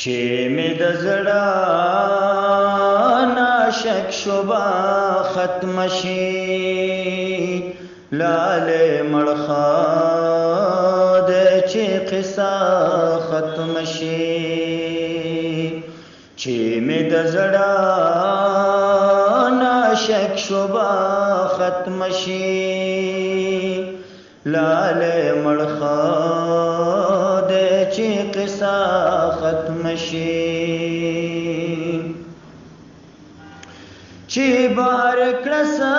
چې مې د زړه ناشک شوبه ختم شي لاله مړخه ده چې قصه ختم شي چې مې د زړه ناشک شوبه ختم شي لاله مړخه ده چې قصه ختم شي چې بار کړسا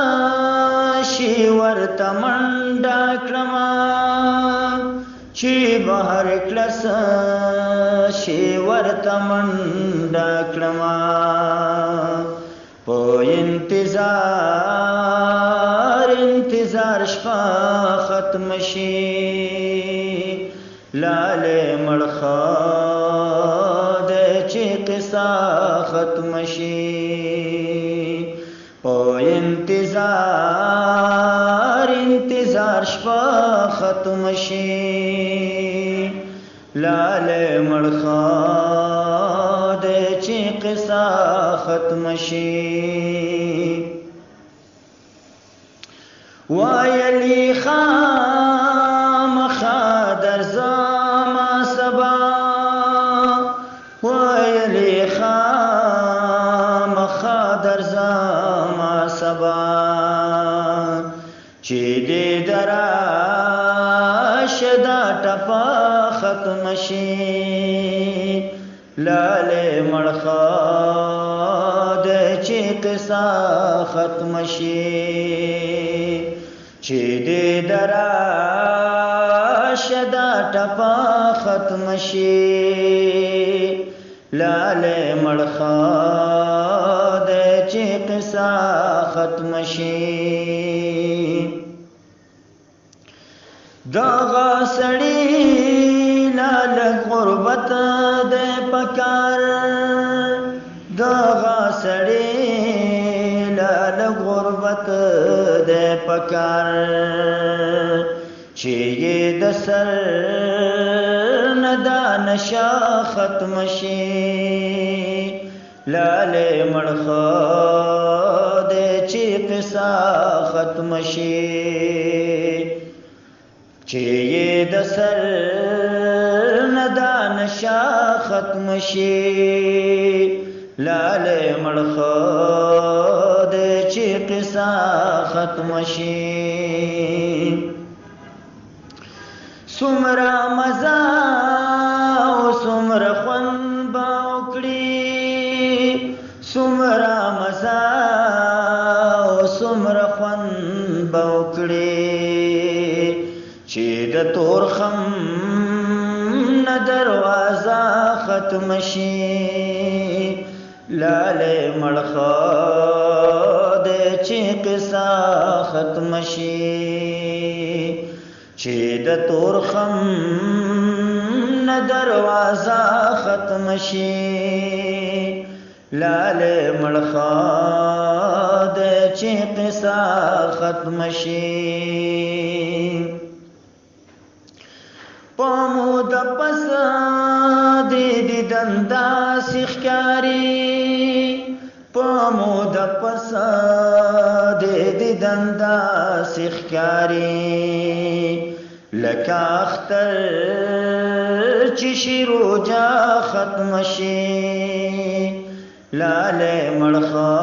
شي ورته منډه کړما چې بهر کړسا شي ورته منډه کړما په انتظار شپه ختم شي لاله مړخه ده چې قصه ختم شي په انتظار شپه ختم شي لاله مړخه ده چې قصه ختم شي وایلی خامخا درځما سبا وایلی خامخا درځما سبا چې دې دراشه دا ټپه ختم شي لاله مړخه ده چې قصه ختم شي چې دې دراشه دا ټپه ختم شي لاله مړخه ده چې قصه ختم شي دغه سړی لاله غربت ده پکار دغه سړی لاله غربت ده پکار چې یې د سر ندا نشا ختم شي لاله مړخه ده چې قصه ختم شي چې یې د سر ندا نشا ختم شي لاله مړخه ده چې قصه ختم شي څومره مزه او څومره خوند به وکړي څومره مزه او څومره خوند به وکړي چې د تورخم نه دروازه ختم شي لاله مړخه ده چې قصه ختم شي چې د تورخم نه دروازه ختم شي لاله مړخه ده چې قصه ختم شي پامو د پس دې دندا سخکاری پامو د پس دې دندا سخکاری لکه اختر چې شروع جا ختم شي لاله مړخه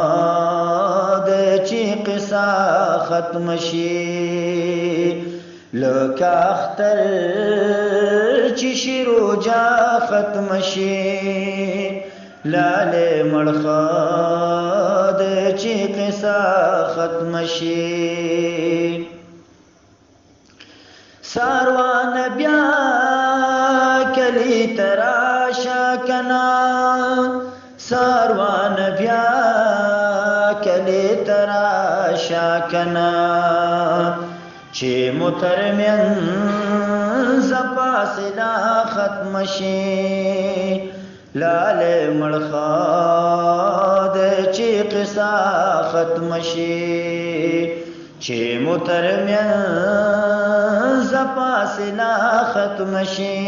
ده چې قصه ختم شي لکه اختر چې شروع جا ختم شي لاله مړخه ده چې قصه ختم شي ساروان بیا کلی تراشا کنا ساروان بیا کلی تراشا کنا چې مترمن زپاسلا ختم شي لاله مړخه ده چې قصه ختم شي چې مترمن زپاسلا ختم شي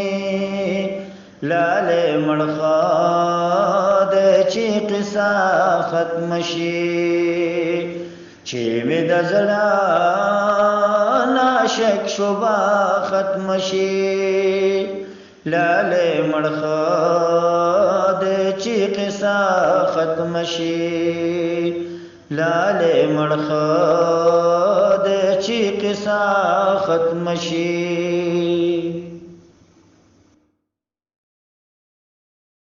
لاله مړخه قصه ختم شي چې وې د زړه ناشک شوبه ختم شي لاله مړخه د چې قصه ختم شي لاله مړخه د چې قصه ختم شي